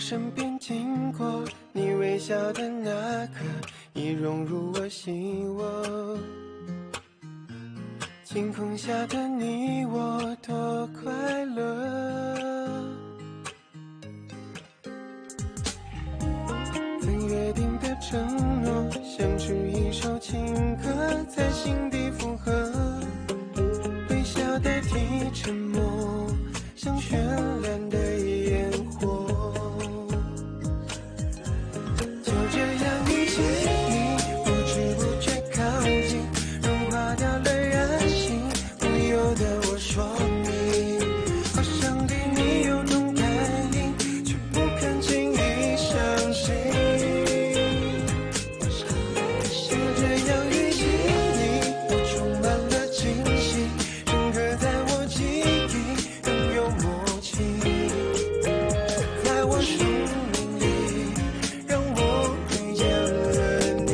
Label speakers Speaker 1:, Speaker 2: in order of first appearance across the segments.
Speaker 1: 身边经过，你微笑的那刻已融入我心窝。晴空下的你我多快乐，曾约定的承诺，像是一首情歌在心底附和，微笑代替沉默，像绚烂的烟火。就这样遇见你，不知不觉靠近，融化掉了任性，不由得我说你，好想对你有种感应，却不肯轻易相信。就这样遇见你，我充满了惊喜，深刻在我记忆，更有默契，在我生命里，让我遇见了你。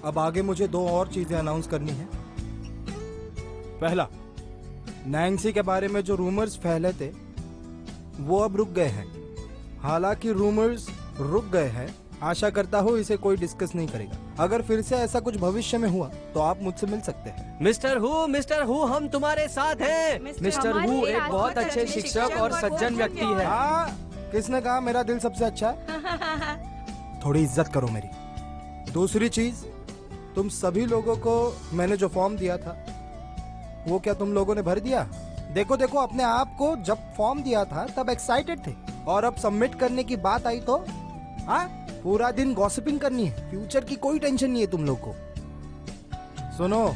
Speaker 2: अब आगे मुझे 2 और चीजें अनाउंस करनी है। पहला, नैन्सी के बारे में जो रूमर्स फैले थे वो अब रुक गए हैं। हालांकि रूमर्स रुक गए हैं, आशा करता हूँ इसे कोई डिस्कस नहीं करेगा। अगर फिर से ऐसा कुछ भविष्य में हुआ तो आप मुझसे मिल सकते हैं।
Speaker 3: मिस्टर हु हम तुम्हारे साथ हैं। मिस्टर हु एक बहुत अच्छे शिक्षक और सज्जन व्यक्ति है।
Speaker 2: हाँ, किसने कहा मेरा दिल सबसे अच्छा है? थोड़ी इज्जत करो मेरी। दूसरी चीज, तुम सभी लोगों को मैंने जो फॉर्म दिया था वो क्या तुम लोगों ने भर दिया? देखो देखो, अपने आप को जब फॉर्म दिया था तब एक्साइटेड थे, और अब सबमिट करने की बात आई तो हाँ, पूरा दिन गॉसिपिंग करनी है। फ्यूचर की कोई टेंशन नहीं है तुम लोग को। सुनो,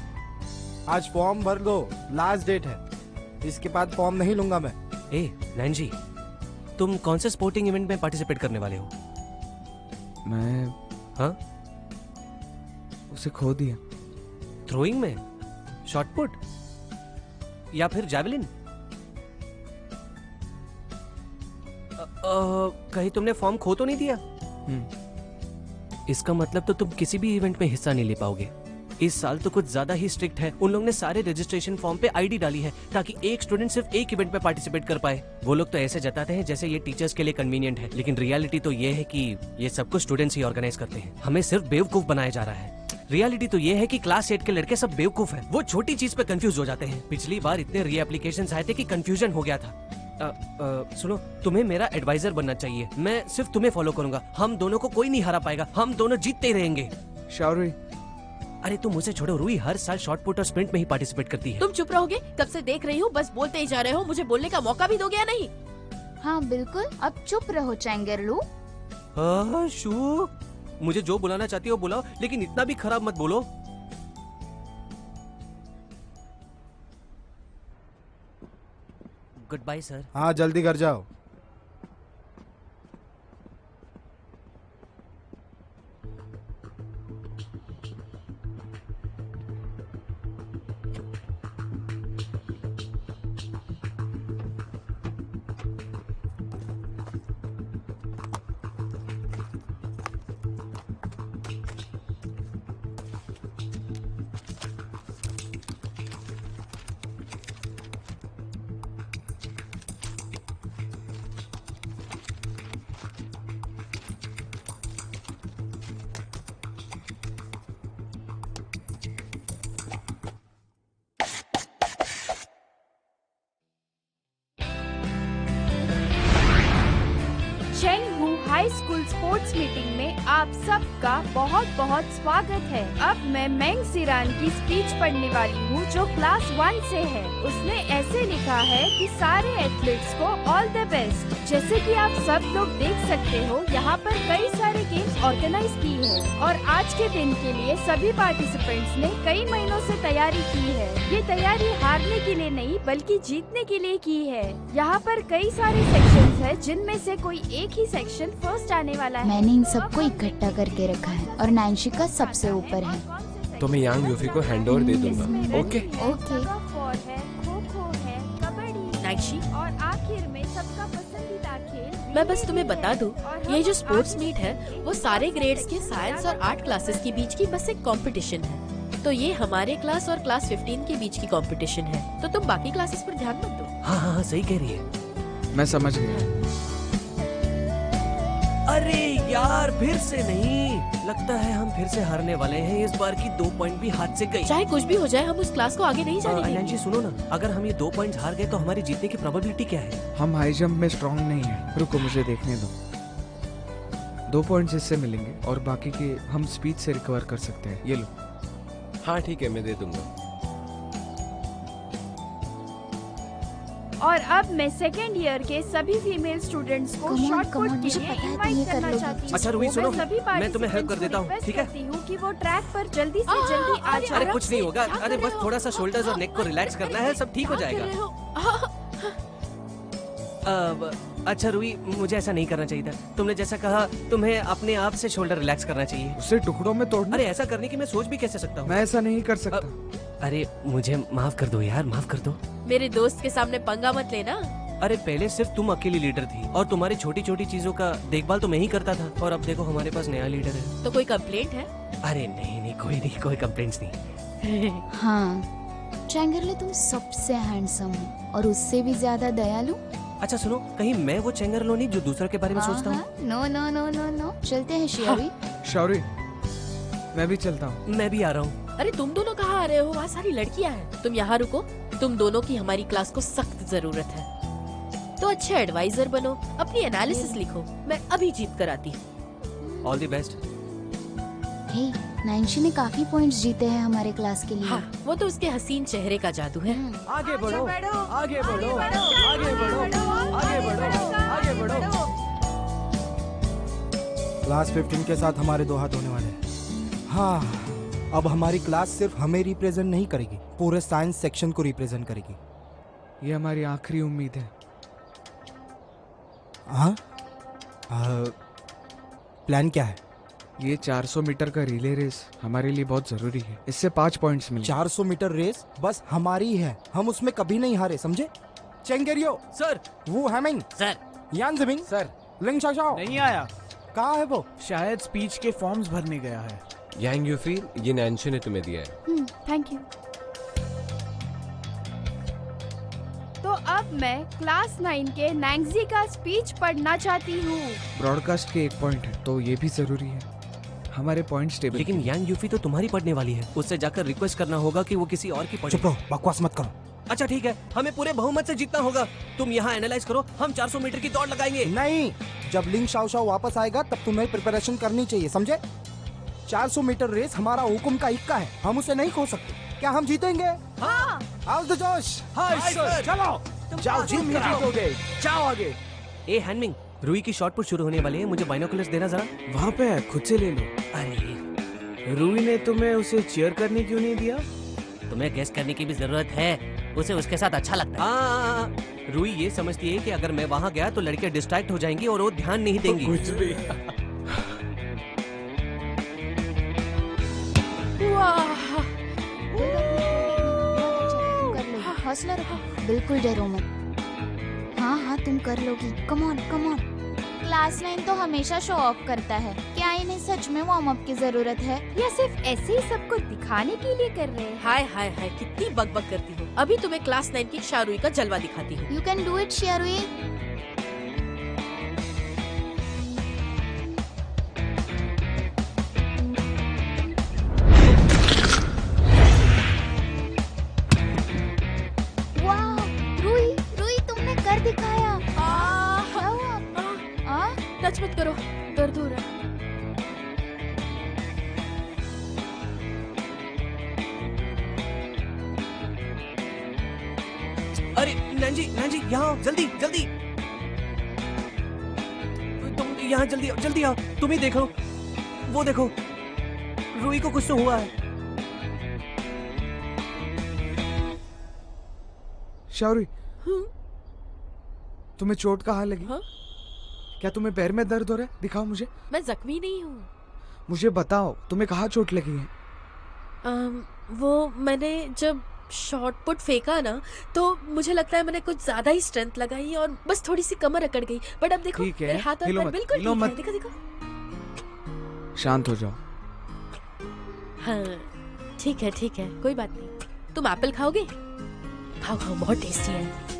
Speaker 2: आज फॉर्म भर दो, लास्ट डेट है। इसके बाद फॉर्म नहीं लूंगा मैं।
Speaker 3: ए नैन जी, तुम कौन से स्पोर्टिंग इवेंट में पार्टिसिपेट करने वाले हो?
Speaker 4: मैं
Speaker 3: हाँ,
Speaker 4: उसे खो दिया।
Speaker 3: थ्रोइंग में, शॉट पुट या फिर जैवलिन? कहीं तुमने फॉर्म खो तो नहीं दिया? इसका मतलब तो तुम किसी भी इवेंट में हिस्सा नहीं ले पाओगे। इस साल तो कुछ ज्यादा ही स्ट्रिक्ट है। उन लोगों ने सारे रजिस्ट्रेशन फॉर्म पे आईडी डाली है ताकि एक स्टूडेंट सिर्फ एक इवेंट में पार्टिसिपेट कर पाए। वो लोग तो ऐसे जताते हैं जैसे ये टीचर्स के लिए कन्वीनियंट है, लेकिन रियलिटी तो ये है कि ये सब कुछ स्टूडेंट्स ही ऑर्गेनाइज करते हैं। हमें सिर्फ बेवकूफ बनाया जा रहा है। रियलिटी तो ये है कि क्लास 8 के लड़के सब बेवकूफ हैं। वो छोटी चीज पे कंफ्यूज हो जाते हैं। पिछली बार इतने री एप्लीकेशंस आए थे कि कंफ्यूजन हो गया था। सुनो, तुम्हें मेरा एडवाइजर बनना चाहिए। मैं सिर्फ तुम्हें फॉलो करूंगा। हम दोनों को कोई नहीं हरा पाएगा। हम दोनों जीतते ही रहेंगे।
Speaker 4: शाओरी,
Speaker 3: अरे तुम मुझे छोड़ो। रुई हर साल शॉट पुट और स्प्रिंट में ही पार्टिसिपेट करती है।
Speaker 5: तुम चुप रहोगे? कब से देख रही हूँ, बस बोलते ही जा रहे हो। मुझे बोलने का मौका भी दोगे या नहीं?
Speaker 6: हाँ बिल्कुल, अब चुप रहो चैंगरलू।
Speaker 3: शू, मुझे जो बुलाना चाहती हो बुलाओ, लेकिन इतना भी खराब मत बोलो। Goodbye sir.
Speaker 2: हाँ, जल्दी घर जाओ।
Speaker 7: Chenghu high school sports meeting में आप सबका बहुत बहुत स्वागत है। अब मैं मेंग सिरान की स्पीच पढ़ने वाली हूँ जो क्लास 1 से है। उसने ऐसे लिखा है कि सारे एथलीट्स को ऑल द बेस्ट। जैसे कि आप सब लोग देख सकते हो, यहाँ पर कई सारे गेम्स ऑर्गेनाइज की है और आज के दिन के लिए सभी पार्टिसिपेंट्स ने कई महीनों से तैयारी की है। ये तैयारी हारने के लिए नहीं बल्कि जीतने के लिए की है। यहाँ पर कई सारे सेक्शंस है जिनमें से कोई एक ही सेक्शन फर्स्ट आने वाला है।
Speaker 6: मैंने इन सबको इकट्ठा करके रखा है और नैन्सी का सबसे ऊपर है।
Speaker 4: तो मैं यांग यूफी को हैंडओवर दे दूंगा। Okay
Speaker 6: okay.
Speaker 7: खो खो है, कबड्डी
Speaker 5: नैन्सी,
Speaker 7: और आखिर में सबका पसंदीदा खेल
Speaker 5: मैं बस तुम्हें बता दूं, ये जो स्पोर्ट्स मीट है वो सारे ग्रेड्स के साइंस और आर्ट क्लासेस के बीच की बस एक कंपटीशन है। तो ये हमारे क्लास और क्लास 15 के बीच की कंपटीशन है, तो तुम बाकी क्लासेस पर ध्यान मत दो।
Speaker 3: हाँ हाँ हाँ, सही कह रही है।
Speaker 4: मैं समझ गया।
Speaker 3: अरे यार, फिर से नहीं, लगता है हम फिर से हारने वाले हैं। इस बार की 2 पॉइंट भी हाथ से गई।
Speaker 5: चाहे कुछ भी हो जाए, हम उस क्लास को आगे नहीं जाने देंगे।
Speaker 3: नैंसी सुनो ना, अगर हम ये 2 पॉइंट्स हार गए तो हमारी जीतने की प्रोबेबिलिटी क्या है?
Speaker 4: हम हाई जंप में स्ट्रांग नहीं है। रुको मुझे देखने दो। 2 पॉइंट्स इससे मिलेंगे और बाकी के हम स्पीड से रिकवर कर सकते हैं। ये लो।
Speaker 8: हाँ ठीक है, मैं दे दूंगा।
Speaker 7: और अब मैं सेकेंड ईयर के सभी फीमेल स्टूडेंट्स को
Speaker 6: Come on,
Speaker 7: short
Speaker 6: come
Speaker 7: put
Speaker 6: on,
Speaker 7: के
Speaker 6: मुझे
Speaker 7: लिए
Speaker 6: पता है तुम
Speaker 7: इनवाइट
Speaker 6: ये कर
Speaker 7: करना
Speaker 6: लोगी।
Speaker 7: चाहती हूँ।
Speaker 3: अच्छा रूही सुनो,
Speaker 7: सभी
Speaker 3: मैं तुम्हें हेल्प कर देता हूँ,
Speaker 7: participants को
Speaker 3: ठीक है?
Speaker 7: request करती हूँ कि वो ट्रैक पर जल्दी से जल्दी आ जाए।
Speaker 3: अरे कुछ नहीं होगा, अरे बस थोड़ा सा शोल्डर्स और नेक को रिलैक्स करना है, सब ठीक हो जाएगा। अच्छा रूही, मुझे ऐसा नहीं करना चाहिए था। तुमने जैसा कहा, तुम्हें अपने आप से शोल्डर रिलैक्स करना चाहिए।
Speaker 4: उसे टुकड़ों में तोड़ना।
Speaker 3: अरे ऐसा करने की मैं सोच भी कैसे सकता हूँ?
Speaker 4: मैं ऐसा नहीं कर सकता।
Speaker 3: अरे मुझे माफ कर दो यार, माफ कर दो।
Speaker 5: मेरे दोस्त के सामने पंगा मत लेना।
Speaker 3: अरे पहले सिर्फ तुम अकेली लीडर थी और तुम्हारी छोटी छोटी चीजों का देखभाल तो मैं ही करता था, और अब देखो हमारे पास नया लीडर है।
Speaker 5: तो कोई कंप्लेंट है?
Speaker 3: अरे नहीं नहीं, कोई नहीं, कोई कंप्लेंट्स नहीं।
Speaker 6: हाँ, चैंगरले तुम सबसे हैंडसम हो और उससे भी ज्यादा दयालु।
Speaker 3: अच्छा सुनो, कहीं मैं वो चेंगरलो नहीं जो दूसरों के बारे में सोचता हूँ?
Speaker 6: No no no no no, चलते हैं शियावी।
Speaker 4: शौरी, मैं भी चलता हूँ।
Speaker 3: मैं भी आ रहा हूँ।
Speaker 5: अरे तुम दोनों कहाँ आ रहे हो? वहाँ सारी लड़कियाँ हैं। तुम यहाँ रुको, तुम दोनों की हमारी क्लास को सख्त जरूरत है। तो अच्छे एडवाइजर बनो, अपनी एनालिसिस लिखो, मैं अभी जीत कर आती हूँ।
Speaker 3: All the best.
Speaker 6: Hey, Nancy ने काफी पॉइंट्स जीते हैं हमारे क्लास के लिए।
Speaker 5: हाँ, वो तो उसके हसीन चेहरे का जादू है।
Speaker 2: आगे बढ़ो, आगे बढ़ो, आगे बढ़ो, आगे बढ़ो, आगे बढ़ो। क्लास 15 के साथ हमारे 2 हाथ होने वाले हैं। हाँ, अब हमारी क्लास सिर्फ हमें रिप्रेजेंट नहीं करेगी, पूरे साइंस सेक्शन को रिप्रेजेंट करेगी।
Speaker 4: ये हमारी आखिरी उम्मीद है।
Speaker 2: हाँ, प्लान क्या है?
Speaker 4: ये 400 मीटर का रिले रेस हमारे लिए बहुत जरूरी है। इससे 5 पॉइंट्स मिले।
Speaker 2: 400 मीटर रेस बस हमारी है, हम उसमें कभी नहीं हारे, समझे? चेंगेरियो
Speaker 3: सर।
Speaker 2: वो हैमिंग
Speaker 3: सर।
Speaker 2: यान जिमिंग
Speaker 9: सर।
Speaker 2: लिंग शाओ
Speaker 9: नहीं आया,
Speaker 2: कहाँ है वो?
Speaker 9: शायद स्पीच के फॉर्म्स भरने गया है।
Speaker 8: यांग यूफी, ये नैन्सी ने तुम्हें दिया है।
Speaker 7: Thank you. तो अब मैं क्लास 9 के नैंगजी का स्पीच पढ़ना चाहती हूँ।
Speaker 4: ब्रॉडकास्ट के 1 पॉइंट है तो ये भी जरूरी है। हमारे पॉइंट स्टेबल।
Speaker 3: लेकिन यांग यूफी तो तुम्हारी पढ़ने वाली है, उससे जाकर रिक्वेस्ट करना होगा कि वो किसी और की पढ़े।
Speaker 2: चुप रहो, बकवास मत करो।
Speaker 3: अच्छा ठीक है, हमें पूरे बहुमत से जीतना होगा। तुम यहाँ एनालाइज करो, हम 400 मीटर की दौड़ लगाएंगे।
Speaker 2: नहीं, जब लिंग शाओ वापस आएगा तब तुम्हें प्रिपरेशन करनी चाहिए, समझे? 400 मीटर रेस हमारा हुकुम का इक्का है, हम उसे नहीं खो सकते। क्या हम जीतेंगे?
Speaker 5: हाँ।
Speaker 2: आओ तो जोश।
Speaker 9: हाय सर,
Speaker 2: चलो
Speaker 9: जाओ जिम जीतोगे, जाओ आगे।
Speaker 3: ए हैनमिंग, रूही की शॉट पुट शुरू होने वाली है, मुझे बाइनोकुलर्स देना जरा।
Speaker 4: वहाँ पे है, खुद से ले लो।
Speaker 3: अरे
Speaker 9: रूही ने तुम्हें उसे चीयर करने क्यों नहीं दिया?
Speaker 3: तुम्हें गेस करने की भी जरूरत है, उसे उसके साथ अच्छा लगता है। हाँ, रूही ये समझती है कि अगर मैं वहाँ गया तो लड़कियाँ डिस्ट्रैक्ट हो जाएंगी और वो ध्यान नहीं देंगी।
Speaker 9: कुछ भी।
Speaker 5: वाह,
Speaker 6: तुम कर लोगी, हौसला रखो, बिल्कुल डरो मत। हाँ हाँ, तुम कर लोगी, come on come on. Class 9 तो हमेशा शो ऑफ करता है, क्या इन्हें सच में वार्म अप की जरूरत है
Speaker 7: या सिर्फ ऐसे ही सबको दिखाने के लिए कर रहे हैं?
Speaker 5: हाय हाय हाय, कितनी बकबक करती हूँ। अभी तुम्हें क्लास 9 की शारुई का जलवा दिखाती हूँ।
Speaker 6: यू कैन डू इट शियारुई। कर दिखाया। क्या हुआ?
Speaker 5: टच मत करो, दर्द हो रहा है।
Speaker 3: अरे नैंजी, नैंजी यहाँ जल्दी जल्दी, तुम यहाँ जल्दी जल्दी आओ। तुम ही देखो, वो देखो, रूही को कुछ तो हुआ है।
Speaker 4: शाउरी, तुम्हें चोट कहाँ लगी?
Speaker 5: हाँ?
Speaker 4: क्या तुम्हें पैर में दर्द हो रहा है? दिखाओ मुझे।
Speaker 5: मैं जख्मी नहीं हूँ।
Speaker 4: मुझे बताओ, तुम्हें कहाँ चोट लगी है?
Speaker 5: वो मैंने जब शॉर्ट पुट फेंका ना तो मुझे लगता है मैंने कुछ ज्यादा ही स्ट्रेंथ लगाई और बस थोड़ी सी कमर अकड़ गई। बट अब देखो
Speaker 4: ठीक है,
Speaker 5: मेरे हाथ और
Speaker 4: हिलो
Speaker 5: पैर
Speaker 4: मत,
Speaker 5: बिल्कुल
Speaker 4: हिलो
Speaker 5: ठीक है।
Speaker 4: मत।
Speaker 5: देखो देखो।
Speaker 4: शांत हो जाओ।
Speaker 5: हाँ ठीक है कोई बात नहीं। तुम एप्पल खाओगे? खाओ खाओ, बहुत टेस्टी है।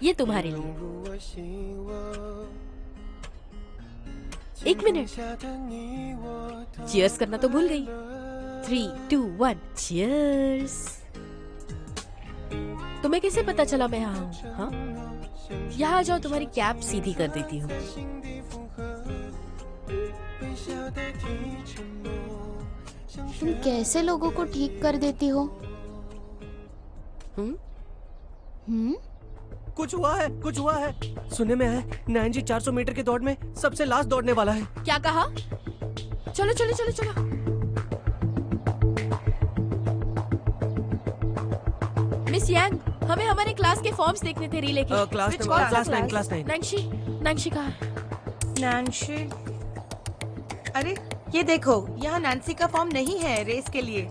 Speaker 5: ये तुम्हारे लिए। एक मिनट, चीयर्स करना तो भूल गई। 3, 2, 1 चीयर्स। तुम्हें कैसे पता चला मैं यहाँ हूँ? हाँ, यहाँ जाओ, तुम्हारी कैप सीधी कर देती हूँ।
Speaker 6: तुम कैसे लोगों को ठीक कर देती हो?
Speaker 3: कुछ हुआ है। सुनने में है नैन जी 400 मीटर के दौड़ में सबसे लास्ट दौड़ने वाला है।
Speaker 5: क्या कहा? चलो चलो चलो चलो। मिस यांग, हमें हमारे क्लास के फॉर्म्स देखने थे रिले के।
Speaker 3: Class
Speaker 5: Which class?
Speaker 3: Class 9।
Speaker 5: Nancy कहाँ है?
Speaker 10: नैन्सी, अरे ये देखो, यहाँ नैन्सी का फॉर्म नहीं है रेस के लिए।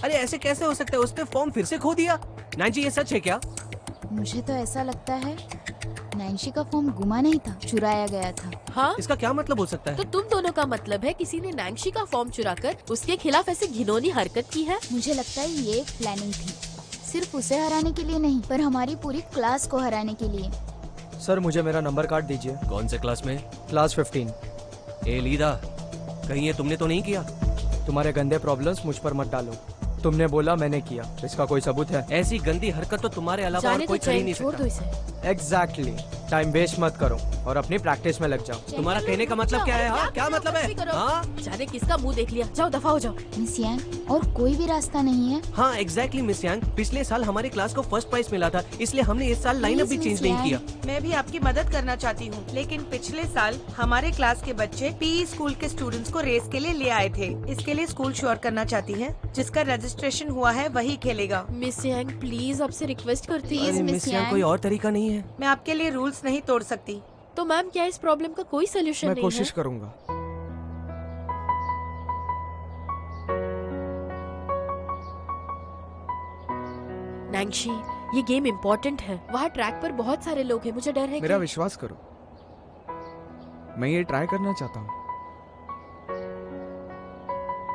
Speaker 3: अरे ऐसे कैसे हो सकता है? उसने फॉर्म फिर से खो दिया। नैन जी ये सच है क्या?
Speaker 6: मुझे तो ऐसा लगता है नैन्सी का फॉर्म गुमा नहीं था, चुराया गया था।
Speaker 5: हाँ?
Speaker 3: इसका क्या मतलब हो सकता है?
Speaker 5: तो तुम दोनों का मतलब है किसी ने नैन्सी का फॉर्म चुराकर उसके खिलाफ ऐसे घिनौनी हरकत की है?
Speaker 6: मुझे लगता है ये एक प्लानिंग थी, सिर्फ उसे हराने के लिए नहीं, पर हमारी पूरी क्लास को हराने के लिए।
Speaker 11: सर मुझे मेरा नंबर कार्ड दीजिए।
Speaker 3: कौन से क्लास में?
Speaker 11: क्लास 15।
Speaker 3: ए लीदा, कहीं ये तुमने तो नहीं किया?
Speaker 11: तुम्हारे गंदे प्रॉब्लम्स मुझ पर मत डालो। तुमने बोला मैंने किया, इसका कोई सबूत है?
Speaker 3: ऐसी गंदी हरकत तो तुम्हारे अलावा और
Speaker 5: जाने
Speaker 3: कोई
Speaker 5: तो
Speaker 3: कर ही
Speaker 5: चैन,
Speaker 3: नहीं
Speaker 5: छोड़ दो
Speaker 3: सकता।
Speaker 5: इसे।
Speaker 11: एग्जैक्टली। टाइम वेस्ट मत करो और अपनी प्रैक्टिस में लग जाओ।
Speaker 3: तुम्हारा कहने का मतलब क्या है? हाँ, क्या मतलब है? हाँ?
Speaker 5: जाने किसका मुंह देख लिया। जाओ दफा हो जाओ।
Speaker 6: मिस यांग, और कोई भी रास्ता नहीं है?
Speaker 3: हाँ एग्जैक्टली मिस यांग, पिछले साल हमारी क्लास को फर्स्ट प्राइज मिला था, इसलिए हमने इस साल लाइनअप भी चेंज नहीं किया।
Speaker 10: मैं भी आपकी मदद करना चाहती हूँ, लेकिन पिछले साल हमारे क्लास के बच्चे पीई स्कूल के स्टूडेंट्स को रेस के लिए ले आए थे। इसके लिए स्कूल श्योर करना चाहती है, जिसका रजिस्ट्रेशन हुआ है वही खेलेगा।
Speaker 5: मिस यांग प्लीज आपसे रिक्वेस्ट करती हूँ।
Speaker 3: अरे मिस यांग, कोई और तरीका नहीं है?
Speaker 10: मैं आपके लिए रूल्स नहीं तोड़ सकती।
Speaker 5: तो मैम क्या इस प्रॉब्लम का कोई सोल्यूशन
Speaker 4: मैं
Speaker 5: नहीं
Speaker 4: कोशिश
Speaker 5: है?
Speaker 4: करूंगा।
Speaker 5: नैन्सी, ये गेम इम्पोर्टेंट है। वहाँ ट्रैक पर बहुत सारे लोग हैं, मुझे डर है
Speaker 4: मेरा
Speaker 5: कि...
Speaker 4: विश्वास करो, मैं ये ट्राई करना चाहता हूँ।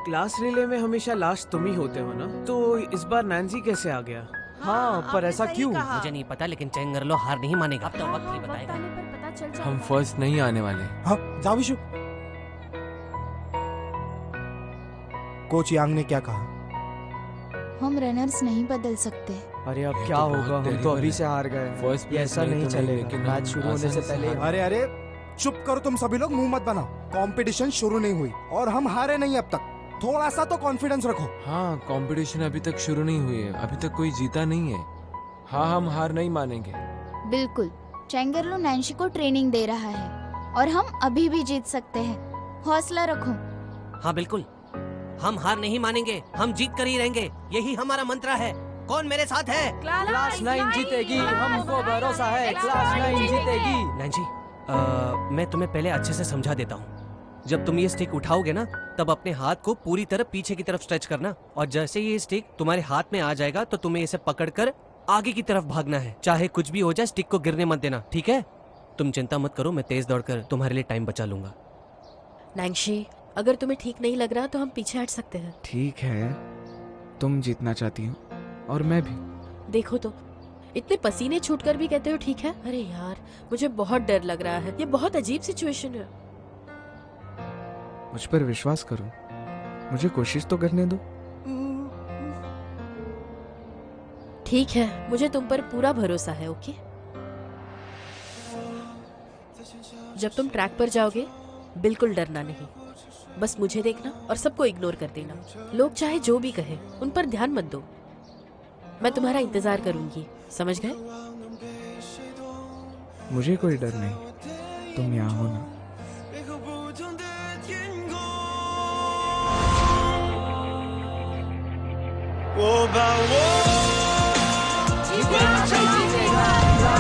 Speaker 9: क्लास रिले में हमेशा लास्ट तुम ही होते हो ना, तो इस बार नैन्सी कैसे आ गया?
Speaker 11: हाँ, पर
Speaker 10: आपने
Speaker 11: ऐसा
Speaker 10: सही
Speaker 11: क्यों?
Speaker 10: कहा।
Speaker 3: मुझे नहीं पता, लेकिन चेंगरलो हार नहीं मानेगा। अब तो वक्त ही बताएगा।
Speaker 5: पता चल जाएगा।
Speaker 8: हम फर्स्ट नहीं आने वाले।
Speaker 2: हाँ जाओ विशु। कोच यांग ने क्या कहा?
Speaker 6: हम रनर्स नहीं बदल सकते।
Speaker 11: अरे अब
Speaker 8: ये
Speaker 11: क्या
Speaker 8: तो
Speaker 11: होगा,
Speaker 8: बहुत
Speaker 11: हम तो
Speaker 8: terrible
Speaker 11: अभी
Speaker 8: है।
Speaker 11: से हार गए।
Speaker 8: फर्स्ट
Speaker 11: ये
Speaker 8: प्लेस
Speaker 11: ऐसा नहीं
Speaker 8: तो
Speaker 11: चलेगा।
Speaker 8: लेकिन
Speaker 11: मैच शुरू होने से
Speaker 8: आसानी
Speaker 11: पहले
Speaker 8: हार-
Speaker 2: अरे चुप करो तुम सभी लोग, मुंह मत बनाओ। कंपटीशन शुरू नहीं हुई और हम हारे नहीं अब तक। थोड़ा सा तो कॉन्फिडेंस रखो।
Speaker 8: हाँ, कंपटीशन अभी तक शुरू नहीं हुई है, अभी तक कोई जीता नहीं है। हाँ, हम हार नहीं मानेंगे।
Speaker 6: बिल्कुल, चैंगरलो नैन्सी को ट्रेनिंग दे रहा है और हम अभी भी जीत सकते हैं। हौसला रखो।
Speaker 3: हाँ बिल्कुल, हम हार नहीं मानेंगे, हम जीत कर ही रहेंगे, यही हमारा मंत्र है। कौन मेरे साथ है?
Speaker 11: क्लास 9 जीतेगी, हमको भरोसा है। क्लास 9 जीतेगी।
Speaker 3: नैन जी, मैं तुम्हें पहले अच्छे से समझा देता हूँ। जब तुम ये स्टिक उठाओगे ना, तब अपने हाथ को पूरी तरह पीछे की तरफ स्ट्रेच करना, और जैसे ये स्टिक तुम्हारे हाथ में आ जाएगा तो तुम्हें इसे पकड़कर आगे की तरफ भागना है। चाहे कुछ भी हो जाए, स्टिक को गिरने मत देना, ठीक है? तुम चिंता मत करो, मैं तेज दौड़कर तुम्हारे लिए टाइम बचा लूंगा।
Speaker 5: नैन्सी, अगर तुम्हें ठीक नहीं लग रहा तो हम पीछे हट सकते हैं।
Speaker 4: ठीक है, तुम जीतना चाहती हो और मैं भी।
Speaker 5: देखो तो, इतने पसीने छूटकर भी कहते हो ठीक है। अरे यार, मुझे बहुत डर लग रहा है। ये बहुत अजीब सिचुएशन है।
Speaker 4: मुझ पर विश्वास करो, मुझे कोशिश तो करने दो।
Speaker 5: ठीक है, मुझे तुम पर पूरा भरोसा है। ओके, जब तुम ट्रैक पर जाओगे बिल्कुल डरना नहीं, बस मुझे देखना और सबको इग्नोर कर देना। लोग चाहे जो भी कहे, उन पर ध्यान मत दो। मैं तुम्हारा इंतजार करूंगी, समझ गए?
Speaker 4: मुझे कोई डर नहीं, तुम यहाँ हो ना।
Speaker 1: 我把我
Speaker 11: जीतेगा,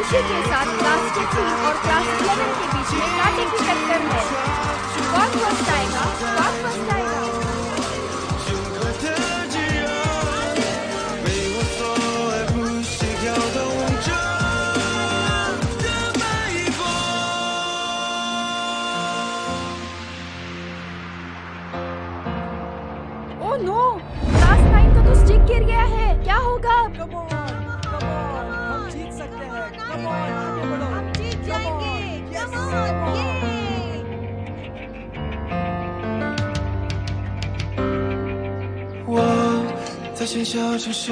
Speaker 7: इसी के साथ क्लास 15 और क्लास 11 के बीच में कांटे की टक्कर है। कौन फर्स्ट आएगा? कौन फर्स्ट आएगा? ओह नो, क्लास 9 का तो स्टिक गिर गया है। क्या होगा?
Speaker 11: हम जीत सकते हैं। Come on, आगे बढ़ो।
Speaker 10: हम जीत जाएंगे। Come on, yay!
Speaker 1: 我在喧嚣城市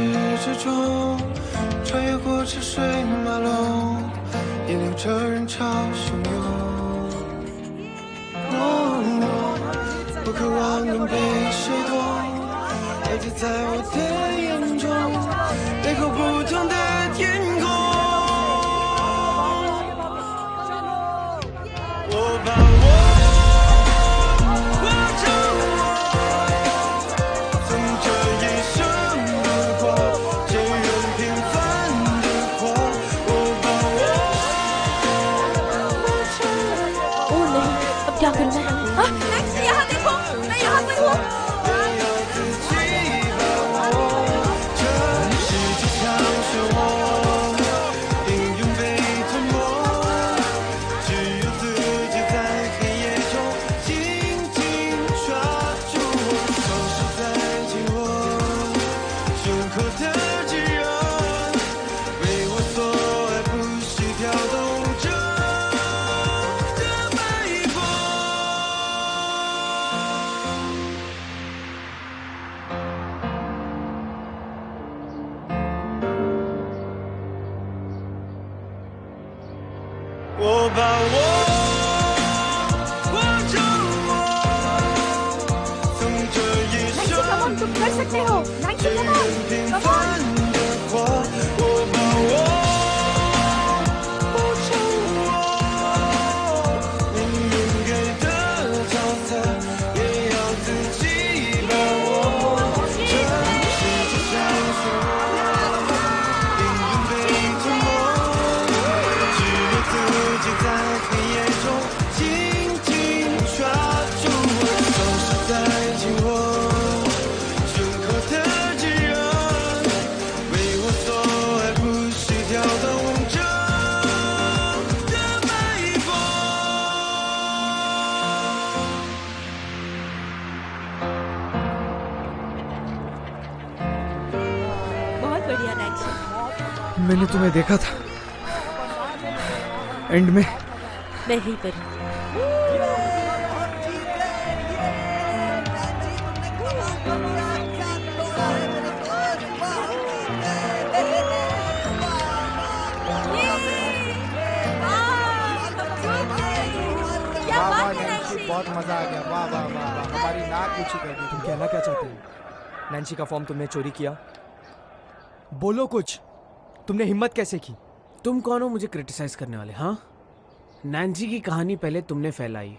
Speaker 1: 之中，穿越过车水马龙，也流着人潮汹涌。我渴望能被谁懂，了解在我的眼中，背后不同的天空。我把我成我，从这一生的过，这样平凡的活。我把我成
Speaker 5: ओह नहीं, अब क्या करना है? हाँ,
Speaker 7: यहाँ देखो, मैं यहाँ पर हूँ।
Speaker 1: 我把我成我，从这一生
Speaker 7: Come on, तुम कर सकते हो। Nancy, come on,
Speaker 1: 平
Speaker 7: come
Speaker 1: 凡
Speaker 7: on.
Speaker 1: 的活。我把我成我，命运给的角色也要自己把握。这世界上所有命运被吞没。只有自己在黑夜中紧紧抓住我，总是在紧握胸口的炙热，为我所爱，不需跳动着的脉搏。
Speaker 5: बहुत बढ़िया नैन्सी।
Speaker 4: मैंने तुम्हें देखा था एंड में।
Speaker 5: मैं यहीं पर हूँ।
Speaker 2: वाह वाह नैन्सी, बहुत मजा आ गया। वाह वाह वाह वाह, हमारी नाक ऊंची कर दी।
Speaker 11: तुम कहना क्या चाहते हो? नैन्सी का फॉर्म तुमने चोरी किया? बोलो कुछ। तुमने हिम्मत कैसे की?
Speaker 9: तुम कौन हो मुझे क्रिटिसाइज करने वाले? हाँ, नैन्सी की कहानी पहले तुमने फैलाई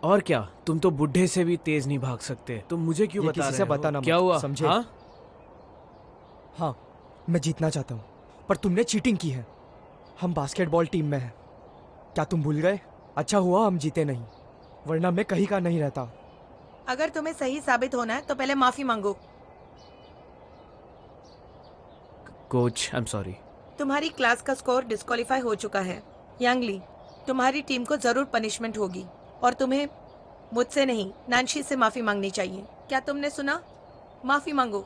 Speaker 9: और क्या? तुम तो बुढ़े से भी तेज नहीं भाग सकते। तुम मुझे क्यों
Speaker 11: ये
Speaker 9: बता
Speaker 11: किसी
Speaker 9: रहे
Speaker 11: से
Speaker 9: हो?
Speaker 11: बताना
Speaker 9: क्या
Speaker 11: मत,
Speaker 9: हुआ?
Speaker 11: समझे?
Speaker 9: हाँ?
Speaker 11: हाँ, मैं जीतना चाहता हूँ, पर तुमने चीटिंग की है। हम बास्केटबॉल टीम में हैं। क्या तुम भूल गए? अच्छा हुआ हम जीते नहीं, वरना मैं कहीं का नहीं रहता।
Speaker 10: अगर तुम्हें सही साबित होना है तो पहले माफी मांगो।
Speaker 9: Coach, I am sorry.
Speaker 10: तुम्हारी क्लास का स्कोर डिस्क्वालीफाई हो चुका है। यांगली, तुम्हारी टीम को जरूर पनिशमेंट होगी और तुम्हें मुझसे नहीं, नैन्सी से माफी मांगनी चाहिए। क्या तुमने सुना? माफी मांगो।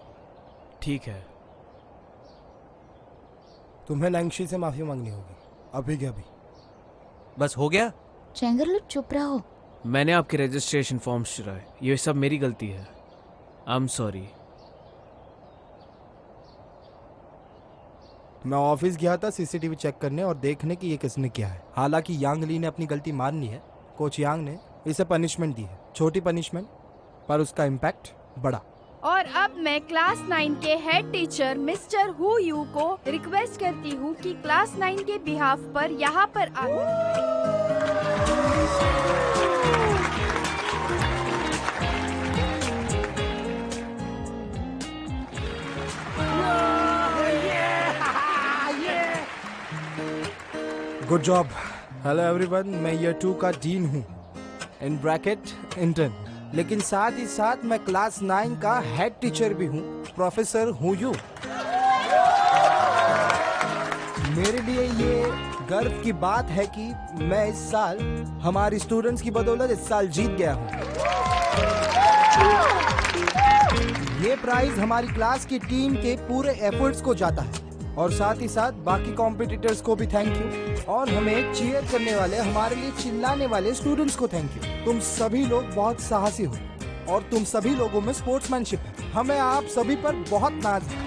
Speaker 9: ठीक है।
Speaker 2: तुम्हें नैन्सी से माफी मांगनी होगी, अभी के अभी।
Speaker 3: बस हो गया?
Speaker 6: चैंगरलुप चुप रहो।
Speaker 9: मैंने आपके रजिस्ट्रेशन फॉर्म्स चुराए, ये सब मेरी गलती है। I am sorry.
Speaker 2: मैं ऑफिस गया था सीसीटीवी चेक करने और देखने कि ये किसने किया है। हालांकि यांग ली ने अपनी गलती मान ली है। कोच यांग ने इसे पनिशमेंट दी है, छोटी पनिशमेंट, पर उसका इम्पैक्ट बड़ा।
Speaker 7: और अब मैं क्लास 9 के head teacher mister who you को रिक्वेस्ट करती हूँ कि क्लास 9 के बिहाफ पर यहाँ पर
Speaker 2: गुड जॉब। हेलो एवरीवन, मैं ईयर 2 का डीन हूँ, इन ब्रैकेट इंटर्न, लेकिन साथ ही साथ मैं क्लास 9 का हेड टीचर भी हूँ, प्रोफेसर हूँ यू। मेरे लिए ये गर्व की बात है कि मैं इस साल हमारी स्टूडेंट्स की बदौलत इस साल जीत गया हूँ। ये प्राइज हमारी क्लास की टीम के पूरे एफर्ट्स को जाता है और साथ ही साथ बाकी कॉम्पिटिटर्स को भी थैंक यू और हमें चीयर करने वाले, हमारे लिए चिल्लाने वाले स्टूडेंट्स को थैंक यू। तुम सभी लोग बहुत साहसी हो और तुम सभी लोगों में स्पोर्ट्समैनशिप है। हमें आप सभी पर बहुत नाज है।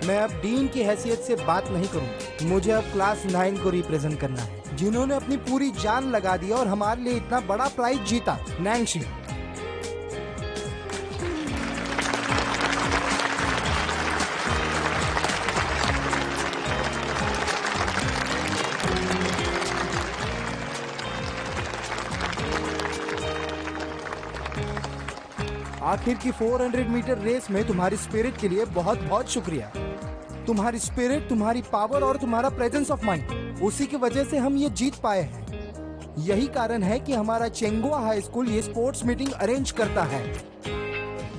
Speaker 2: मैं अब डीन की हैसियत से बात नहीं करूंगा, मुझे अब क्लास 9 को रिप्रेजेंट करना है, जिन्होंने अपनी पूरी जान लगा दी और हमारे लिए इतना बड़ा प्राइज जीता। नैंशी, आखिर की 400 मीटर रेस में तुम्हारी स्पिरिट के लिए बहुत बहुत शुक्रिया। तुम्हारी स्पिरिट, तुम्हारी पावर और तुम्हारा प्रेजेंस ऑफ माइंड, उसी की वजह से हम ये जीत पाए हैं। यही कारण है कि हमारा चेंगुआ हाई स्कूल ये स्पोर्ट्स मीटिंग अरेंज करता है।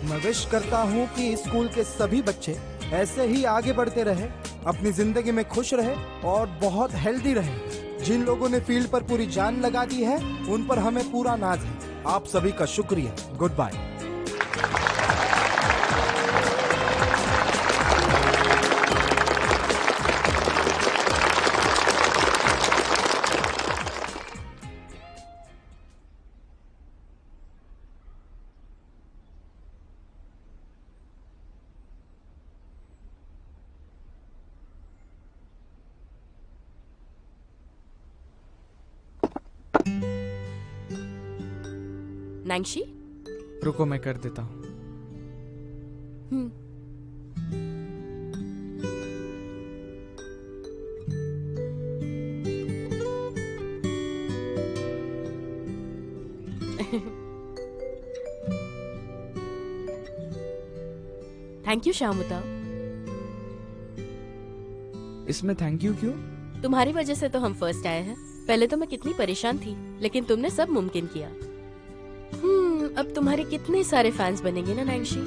Speaker 2: मैं विश करता हूँ कि इस स्कूल के सभी बच्चे ऐसे ही आगे बढ़ते रहे, अपनी जिंदगी में खुश रहे और बहुत हेल्दी रहे। जिन लोगों ने फील्ड पर पूरी जान लगा दी है उन पर हमें पूरा नाज है। आप सभी का शुक्रिया। Good bye.
Speaker 5: नैंशी,
Speaker 4: रुको मैं कर देता हूँ।
Speaker 5: थैंक यू शामुता।
Speaker 4: इसमें थैंक यू क्यों?
Speaker 5: तुम्हारी वजह से तो हम फर्स्ट आए हैं। पहले तो मैं कितनी परेशान थी, लेकिन तुमने सब मुमकिन किया। अब तुम्हारे कितने सारे फैंस बनेंगे ना नैंशी।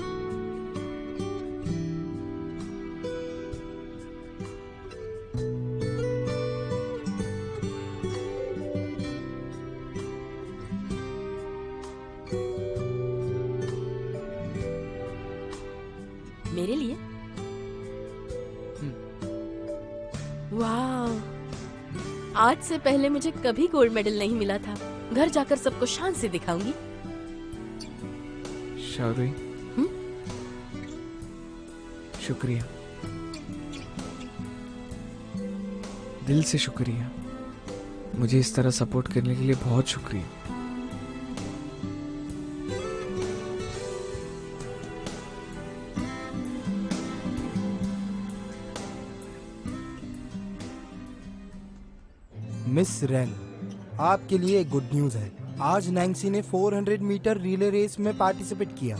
Speaker 5: मेरे लिए? वाह, आज से पहले मुझे कभी गोल्ड मेडल नहीं मिला था। घर जाकर सबको शान से दिखाऊंगी।
Speaker 4: शादी, शुक्रिया, दिल से शुक्रिया। मुझे इस तरह सपोर्ट करने के लिए बहुत शुक्रिया।
Speaker 2: मिस रैन, आपके लिए एक गुड न्यूज है। आज नैंसी ने 400 मीटर रिले रेस में पार्टिसिपेट किया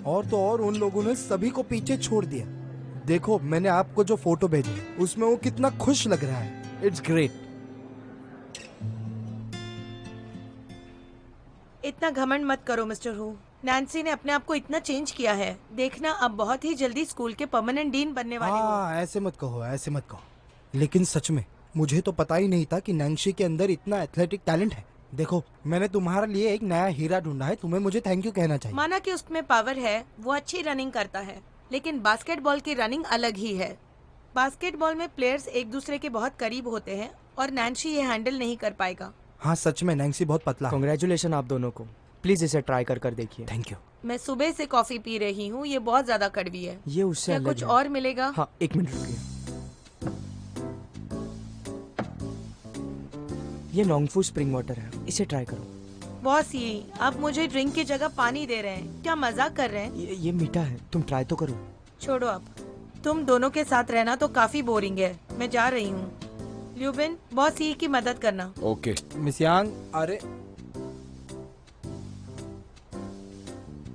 Speaker 2: और तो और उन लोगों ने सभी को पीछे छोड़ दिया। देखो, मैंने आपको जो फोटो भेजी उसमें वो कितना खुश लग रहा है। It's great.
Speaker 10: इतना घमंड मत करो मिस्टर हू। नैंसी ने अपने आप को इतना चेंज किया है। देखना, अब बहुत ही जल्दी स्कूल के परमानेंट डीन बनने वाले हो।
Speaker 2: ऐसे मत कहो, ऐसे मत कहो। लेकिन सच में मुझे तो पता ही नहीं था कि नैंसी के अंदर इतना एथलेटिक टैलेंट है। देखो, मैंने तुम्हारे लिए एक नया हीरा ढूंढा है। तुम्हें मुझे थैंक यू कहना चाहिए।
Speaker 10: माना कि उसमें पावर है, वो अच्छी रनिंग करता है, लेकिन बास्केटबॉल की रनिंग अलग ही है। बास्केटबॉल में प्लेयर्स एक दूसरे के बहुत करीब होते हैं और नैंसी ये हैंडल नहीं कर पाएगा।
Speaker 2: हाँ, सच में नैंसी बहुत पतला है।
Speaker 11: कांग्रेचुलेशन आप दोनों को। प्लीज इसे ट्राई कर देखिए।
Speaker 2: Thank you.
Speaker 10: मैं सुबह से कॉफी पी रही हूँ, ये बहुत ज्यादा कड़वी है।
Speaker 11: ये उससे अलग
Speaker 10: कुछ
Speaker 11: है।
Speaker 10: और मिलेगा?
Speaker 11: हाँ, एक मिनट रुकिए। ये नोंगफू स्प्रिंग वाटर है, इसे ट्राई करो।
Speaker 10: बॉस, ये आप मुझे ड्रिंक की जगह पानी दे रहे हैं, क्या मजाक कर रहे हैं?
Speaker 11: ये मीठा है, तुम ट्राई तो करो।
Speaker 10: छोड़ो, अब तुम दोनों के साथ रहना तो काफी बोरिंग है। मैं जा रही हूँ। ल्यूबिन, बॉस ये की मदद करना।
Speaker 8: ओके।
Speaker 2: मिस यांग, अरे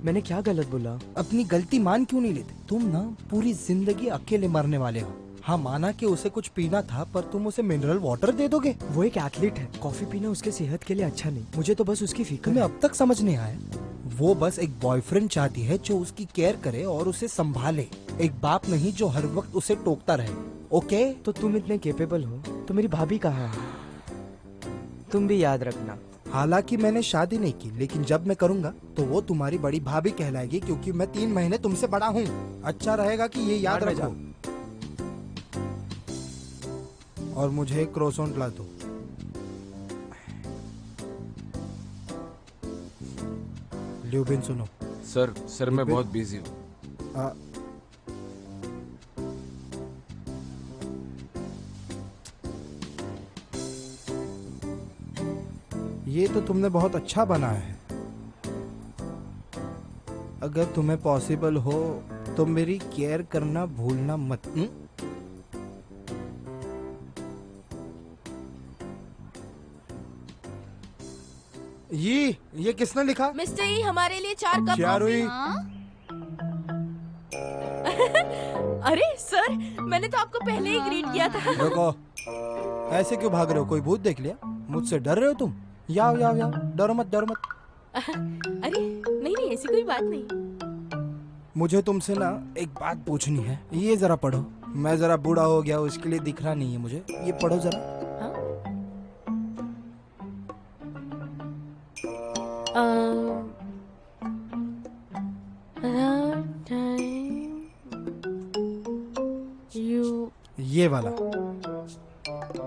Speaker 11: मैंने क्या गलत बोला?
Speaker 2: अपनी गलती मान क्यों नहीं लेते? तुम ना पूरी जिंदगी अकेले मरने वाले हो। हाँ माना कि उसे कुछ पीना था, पर तुम उसे मिनरल वाटर दे दोगे?
Speaker 11: वो एक एथलीट है, कॉफी पीना उसके सेहत के लिए अच्छा नहीं। मुझे तो बस उसकी फिक्र
Speaker 2: तुम्हें
Speaker 11: है।
Speaker 2: अब तक समझ नहीं आया? वो बस एक बॉयफ्रेंड चाहती है जो उसकी केयर करे और उसे संभाले, एक बाप नहीं जो हर वक्त उसे टोकता रहे। ओके?
Speaker 11: तो तुम इतने केपेबल हो तो मेरी भाभी कहाँ है? तुम भी याद रखना।
Speaker 2: हालांकि मैंने शादी नहीं की, लेकिन जब मैं करूंगा तो वो तुम्हारी बड़ी भाभी कहलाएगी, क्योंकि मैं 3 महीने तुमसे बड़ा हूँ। अच्छा रहेगा कि ये याद
Speaker 11: बाद में
Speaker 2: रखो। और मुझे एक क्रोसोंट ला दो। ल्यूबिन सुनो।
Speaker 8: सर मैं बहुत बिजी हूँ।
Speaker 2: आ, ये तो तुमने बहुत अच्छा बनाया है। अगर तुम्हें पॉसिबल हो तो मेरी केयर करना भूलना मत। ये किसने लिखा?
Speaker 5: मिस्टर ई हमारे लिए 4 कप
Speaker 2: चारुई।
Speaker 5: अरे सर, मैंने तो आपको पहले ही ग्रीट किया था।
Speaker 2: रुको, ऐसे क्यों भाग रहे हो? कोई भूत देख लिया? मुझसे डर रहे हो तुम? याओ, डरो मत।
Speaker 5: अरे नहीं, ऐसी कोई बात नहीं।
Speaker 2: मुझे तुमसे ना एक बात पूछनी है। ये जरा पढ़ो। मैं जरा बूढ़ा हो गया, उसके लिए दिख रहा नहीं है मुझे। ये पढ़ो जरा। ये वाला।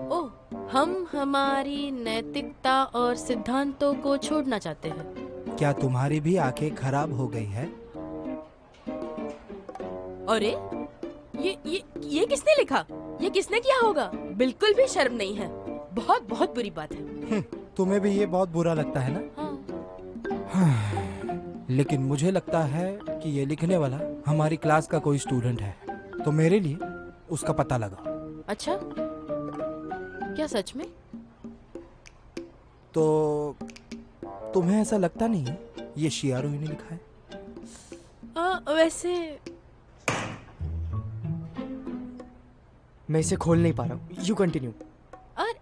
Speaker 5: ओह, हम हमारी नैतिकता और सिद्धांतों को छोड़ना चाहते हैं।
Speaker 2: क्या तुम्हारी भी आंखें खराब हो गई है?
Speaker 5: अरे ये किसने लिखा? ये किसने किया होगा? बिल्कुल भी शर्म नहीं है। बहुत बहुत बुरी बात है।
Speaker 2: तुम्हें भी ये बहुत बुरा लगता है ना? हाँ। लेकिन मुझे लगता है कि ये लिखने वाला हमारी क्लास का कोई स्टूडेंट है, तो मेरे लिए उसका पता लगा।
Speaker 5: अच्छा, क्या सच में?
Speaker 2: तो तुम्हें ऐसा लगता नहीं है ये शियारो ही ने लिखा है?
Speaker 5: वैसे
Speaker 11: मैं इसे खोल नहीं पा रहा हूँ। You continue.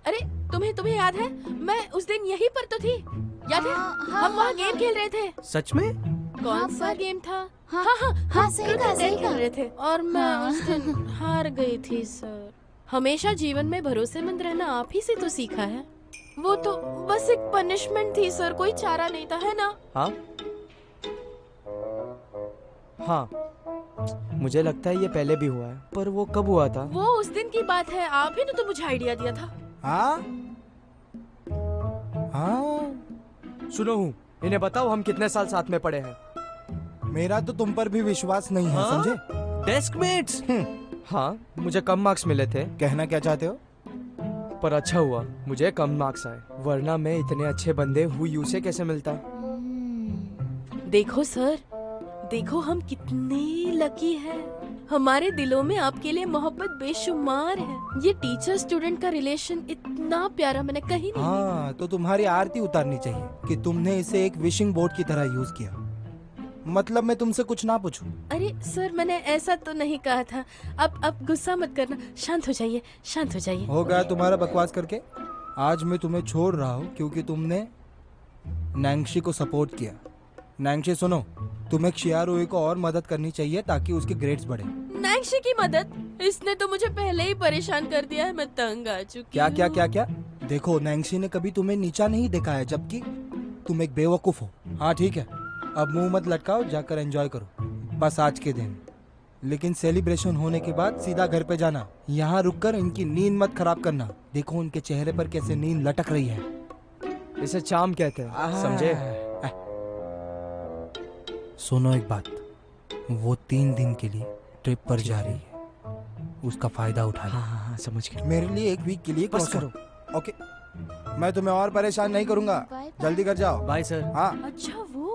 Speaker 5: अरे तुम्हें याद है? मैं उस दिन यहीं पर तो थी। याद है? हम वहाँ गेम खेल रहे थे।
Speaker 3: सच में?
Speaker 5: कौन सा गेम था?
Speaker 6: हाँ, सही कहा।
Speaker 5: खेल रहे थे और मैं उस दिन हार गई थी सर। हमेशा जीवन में भरोसेमंद रहना आप ही से तो सीखा है। वो तो बस एक पनिशमेंट थी सर, कोई चारा नहीं था, है ना?
Speaker 11: हाँ, मुझे लगता है ये पहले भी हुआ है, पर वो कब हुआ था?
Speaker 5: वो उस दिन की बात है। आप ही ने तो मुझे आइडिया दिया था।
Speaker 2: हाँ।
Speaker 11: सुनो हूँ, इन्हें बताओ हम कितने साल साथ में पढ़े हैं।
Speaker 2: मेरा तो तुम पर भी विश्वास नहीं है, समझे?
Speaker 3: डेस्कमेट्स।
Speaker 11: हाँ, मुझे कम मार्क्स मिले थे।
Speaker 2: कहना क्या चाहते हो?
Speaker 11: पर अच्छा हुआ मुझे कम मार्क्स आए, वरना मैं इतने अच्छे बंदे हु यू से कैसे मिलता।
Speaker 5: देखो सर, देखो हम कितने लकी हैं। हमारे दिलों में आपके लिए मोहब्बत बेशुमार है। ये टीचर स्टूडेंट का रिलेशन इतना प्यारा मैंने कहीं नहीं।
Speaker 2: हाँ, तो तुम्हारी आरती उतारनी चाहिए कि तुमने इसे एक विशिंग बोर्ड की तरह यूज किया। मतलब मैं तुमसे कुछ ना पूछूं?
Speaker 5: अरे सर, मैंने ऐसा तो नहीं कहा था। अब गुस्सा मत करना, शांत हो जाइए, शांत हो जाइए।
Speaker 2: हो गया तुम्हारा बकवास करके। आज मैं तुम्हें छोड़ रहा हूँ क्योंकि तुमने नैंगशी को सपोर्ट किया। नैंगशी सुनो, तुम्हें शियारुई को और मदद करनी चाहिए ताकि उसके ग्रेड्स बढ़े।
Speaker 5: नैंगशी की मदद? इसने तो मुझे पहले ही परेशान कर दिया है। मैं तंग आ चुकी हूँ।
Speaker 2: क्या? देखो, नैंगशी ने कभी तुम्हें नीचा नहीं देखा है, जबकि तुम एक बेवकूफ हो। हाँ ठीक है, अब मुंह मत लटकाओ, जाकर एंजॉय करो बस आज के दिन। लेकिन सेलिब्रेशन होने के बाद सीधा घर पे जाना। यहाँ रुककर इनकी नींद मत खराब करना। देखो उनके चेहरे पर कैसे नींद लटक रही है।
Speaker 11: इसे चाम कहते हैं, समझे?
Speaker 2: सुनो एक बात, वो 3 दिन के लिए ट्रिप पर जा रही है, उसका फायदा उठा लो।
Speaker 11: हाँ, समझ गया।
Speaker 2: मेरे लिए एक वीक के लिए
Speaker 11: बस करो।
Speaker 2: ओके, मैं तुम्हें और परेशान नहीं करूंगा। जल्दी कर जाओ।
Speaker 3: Bye sir.
Speaker 2: हाँ।
Speaker 5: अच्छा, वो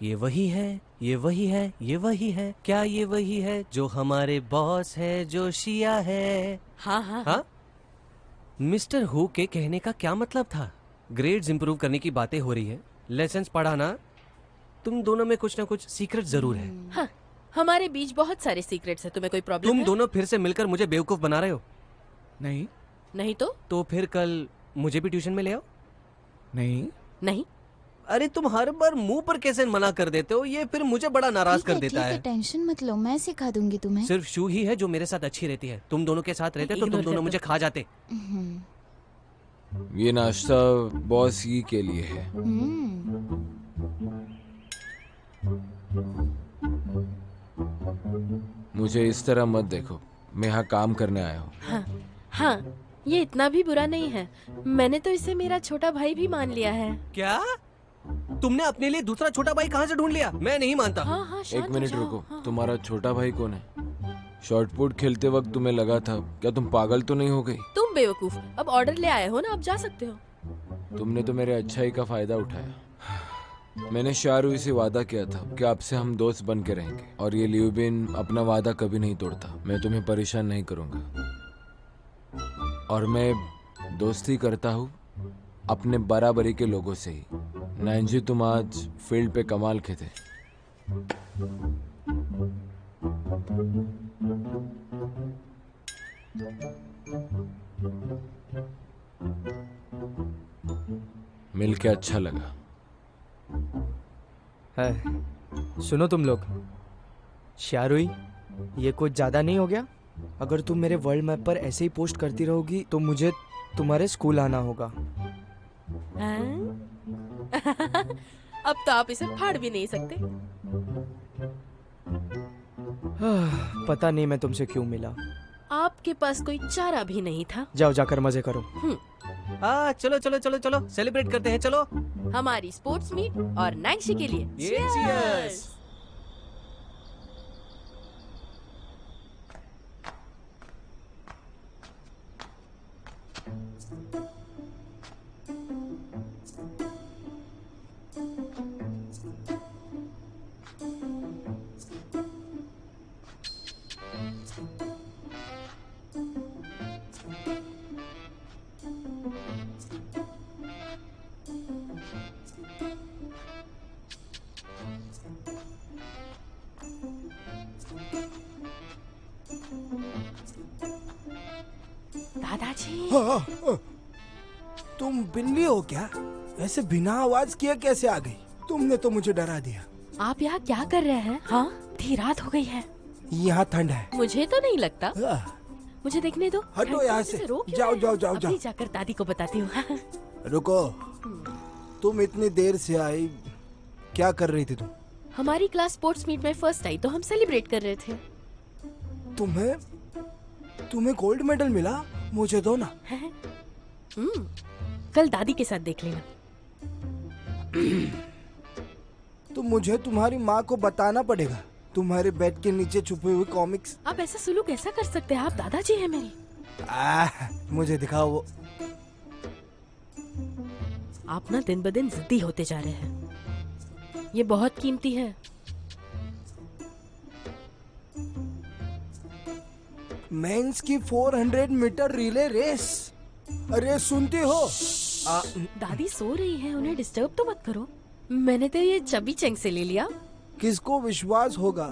Speaker 3: ये वही है, ये वही है, ये वही है। क्या ये वही है जो हमारे बॉस है, जो शिया है?
Speaker 5: हाँ।
Speaker 3: मिस्टर हु के कहने का क्या मतलब था? ग्रेड्स इंप्रूव करने की बातें हो रही है, लेसन्स पढ़ाना तुम दोनों में कुछ ना कुछ सीक्रेट जरूर है।
Speaker 5: हाँ, हमारे बीच बहुत सारे सीक्रेट्स हैं। तुम्हें कोई प्रॉब्लम
Speaker 3: तुम
Speaker 5: है?
Speaker 3: दोनों फिर से मिलकर मुझे बेवकूफ बना रहे हो।
Speaker 4: नहीं
Speaker 5: नहीं तो
Speaker 3: फिर कल मुझे भी ट्यूशन में ले आओ।
Speaker 4: नहीं
Speaker 5: नहीं।
Speaker 3: अरे तुम हर बार मुंह पर कैसे मना कर देते हो, ये फिर मुझे बड़ा नाराज कर देता है।
Speaker 6: टेंशन मत लो, मैं सिखा दूंगी तुम्हें।
Speaker 3: सिर्फ शू ही है जो मेरे साथ अच्छी रहती है। तुम दोनों के साथ रहते तो तुम दोनों मुझे खा जाते।
Speaker 8: ये नाश्ता बॉस ही के लिए है। मुझे इस तरह मत देखो, मैं यहाँ काम करने आया हूँ।
Speaker 5: हाँ, हाँ, ये इतना भी बुरा नहीं है। मैंने तो इसे मेरा छोटा भाई भी मान लिया है।
Speaker 3: क्या? तुमने अपने लिए दूसरा छोटा भाई कहाँ से ढूंढ लिया? मैं नहीं मानता।
Speaker 5: हाँ, हाँ,
Speaker 8: एक मिनट रुको, तुम्हारा छोटा भाई कौन है? शॉर्टपुट खेलते वक्त तुम्हें लगा था, क्या तुम पागल तो नहीं हो गई?
Speaker 5: तुम बेवकूफ, अब ऑर्डर ले आए हो ना, अब जा सकते हो।
Speaker 8: तुमने तो मेरे अच्छाई का फायदा उठाया। मैंने शाहरुई से वादा किया था कि आपसे हम दोस्त बन के रहेंगे, और ये लियूबिन अपना वादा कभी नहीं तोड़ता। मैं तुम्हें परेशान नहीं करूंगा, और मैं दोस्ती करता हूँ अपने बराबरी के लोगों से ही। नैंजी, तुम आज फील्ड पे कमाल के थे। मिल के अच्छा लगा।
Speaker 11: है, सुनो तुम लोग, शारुई, ये कुछ ज्यादा नहीं हो गया? अगर तुम मेरे वर्ल्ड मैप पर ऐसे ही पोस्ट करती रहोगी तो मुझे तुम्हारे स्कूल आना होगा।
Speaker 5: अब तो आप इसे फाड़ भी नहीं सकते।
Speaker 11: पता नहीं मैं तुमसे क्यों मिला।
Speaker 5: आपके पास कोई चारा भी नहीं था।
Speaker 11: जाओ, जाकर मजे करो।
Speaker 3: चलो चलो चलो चलो, सेलिब्रेट करते हैं, चलो।
Speaker 5: हमारी स्पोर्ट्स मीट और नैंशी के लिए
Speaker 3: Cheers!
Speaker 5: दादाजी,
Speaker 2: तुम बिल्ली हो क्या? ऐसे बिना आवाज किए कैसे आ गई? तुमने तो मुझे डरा दिया।
Speaker 5: आप यहाँ क्या कर रहे हैं? हाँ, आधी रात हो गई है।
Speaker 2: यहाँ ठंड है।
Speaker 5: मुझे तो नहीं लगता। मुझे देखने दो।
Speaker 2: हटो यहाँ से। जाओ जाओ जाओ जाओ।
Speaker 5: अभी जाकर दादी को बताती हूँ।
Speaker 2: रुको, तुम इतनी देर से आई, क्या कर रही थी तुम?
Speaker 5: हमारी क्लास स्पोर्ट्स मीट में फर्स्ट आई तो हम सेलिब्रेट कर रहे थे।
Speaker 2: तुम्हें गोल्ड मेडल मिला? मुझे दो ना।
Speaker 5: कल दादी के साथ देख लेना।
Speaker 2: तो मुझे तुम्हारी माँ को बताना पड़ेगा। तुम्हारे बेड के नीचे छुपे हुए कॉमिक्स।
Speaker 5: आप ऐसा सुलूक कैसा कर सकते हैं? आप दादाजी हैं मेरी।
Speaker 2: मुझे दिखाओ वो।
Speaker 5: आप ना दिन ब दिन जिद्दी होते जा रहे हैं। ये बहुत कीमती है।
Speaker 2: मेंस की 400 मीटर रिले रेस। अरे सुनती हो?
Speaker 5: दादी सो रही है, उन्हें डिस्टर्ब तो मत करो। मैंने तो ये चबी चंग से ले लिया।
Speaker 2: किसको विश्वास होगा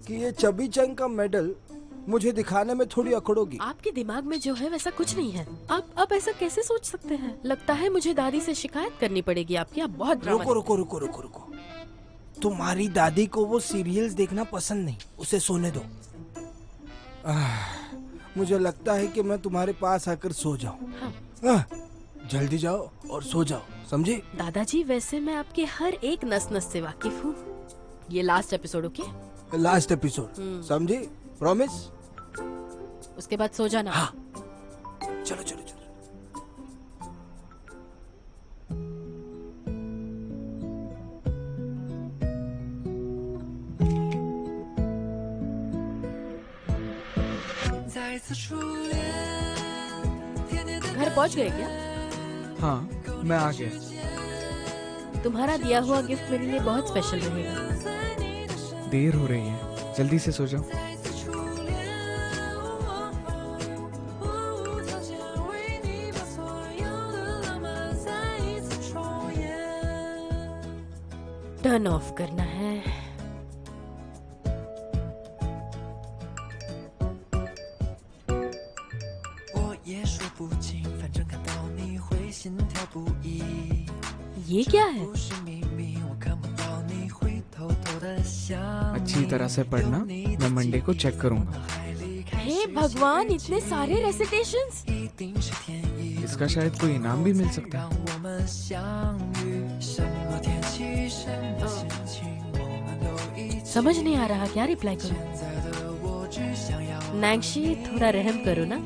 Speaker 2: कि ये चबी चंग का मेडल मुझे दिखाने में थोड़ी अकड़ोगी?
Speaker 5: आपके दिमाग में जो है वैसा कुछ नहीं है। आप ऐसा कैसे सोच सकते हैं? लगता है मुझे दादी से शिकायत करनी पड़ेगी आपकी। आप बहुत
Speaker 2: रुको रुको रुको रुको रुको। तुम्हारी दादी को वो सीरियल्स देखना पसंद नहीं, उसे सोने दो। मुझे लगता है कि मैं तुम्हारे पास आकर सो जाऊं।
Speaker 5: हाँ।
Speaker 2: जल्दी जाओ और सो जाओ, समझे?
Speaker 5: दादाजी, वैसे मैं आपके हर एक नस नस से वाकिफ हूँ। ये last episode, okay?
Speaker 2: Last episode, समझी? प्रॉमिस?
Speaker 5: उसके बाद सो जाना।
Speaker 2: हाँ। चलो चलो चलो।
Speaker 5: घर पहुंच गए क्या?
Speaker 4: हाँ, मैं आ गया।
Speaker 5: तुम्हारा दिया हुआ गिफ्ट मेरे लिए बहुत स्पेशल रहेगा।
Speaker 4: देर हो रही है, जल्दी से सो जाओ।
Speaker 5: टर्न ऑफ करना है। ये क्या है?
Speaker 4: अच्छी तरह से पढ़ना, मैं मंडे को चेक करूंगा।
Speaker 5: हे भगवान, इतने सारे रेसिटेशंस।
Speaker 4: इसका शायद कोई इनाम भी मिल सकता है।
Speaker 5: समझ नहीं आ रहा क्या रिप्लाई करूं। नैंशी, थोड़ा रहम करो ना।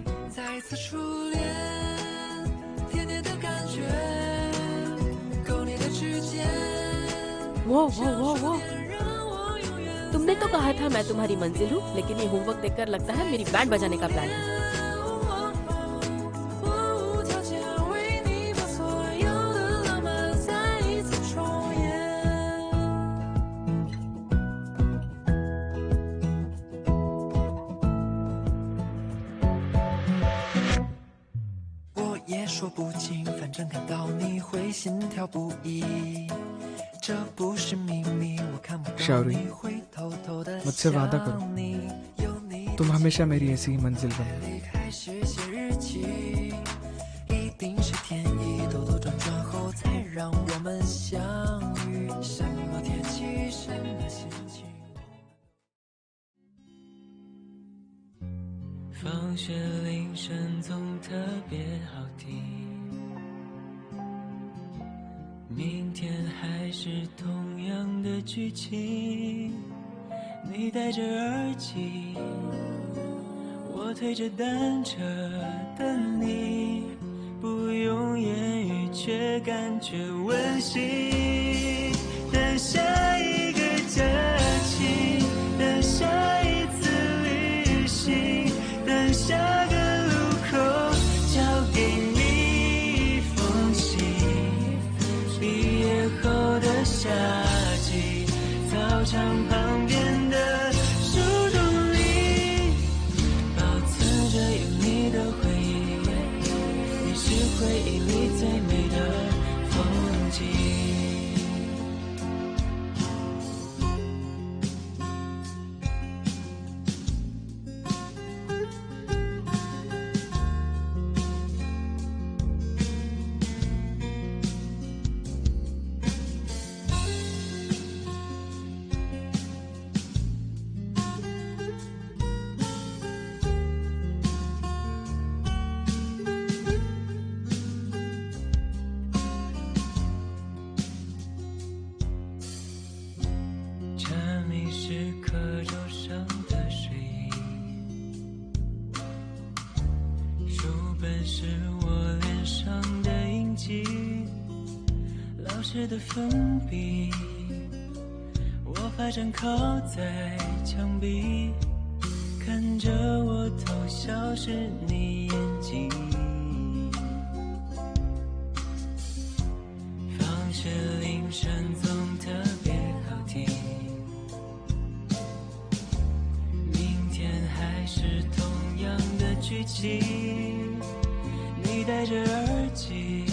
Speaker 5: वो तुमने तो कहा था मैं तुम्हारी मंजिल हूँ, लेकिन ये होमवर्क देखकर लगता है मेरी बैंड बजाने का प्लान है।
Speaker 4: शाउरी, मुझसे वादा करो तुम हमेशा मेरी ऐसी ही मंजिल बनो।
Speaker 12: 放学铃声总特别好听，明天还是同样的剧情。你戴着耳机，我推着单车等你，不用言语却感觉温馨。等下一个假期，等下一次旅行，等下个路口交给你一封信。毕业后的夏季，操场旁边的树洞里，保存着有你的回忆，你是回忆里最美的风景。的粉笔，我发展靠在墙壁，看着我偷笑时你眼睛。放学铃声总特别好听，明天还是同样的剧情。你戴着耳机，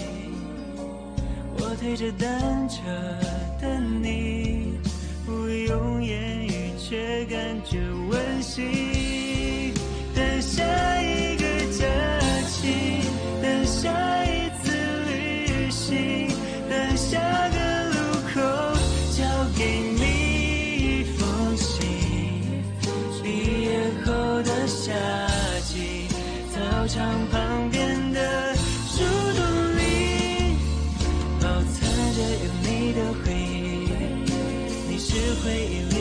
Speaker 12: 我推着单车等你，不用言语却感觉温馨。等下一个假期，等下一次旅行，等下个路口交给你一封信。毕业后的夏季，操场旁边的树洞里，保存着有你的回忆，你是回忆里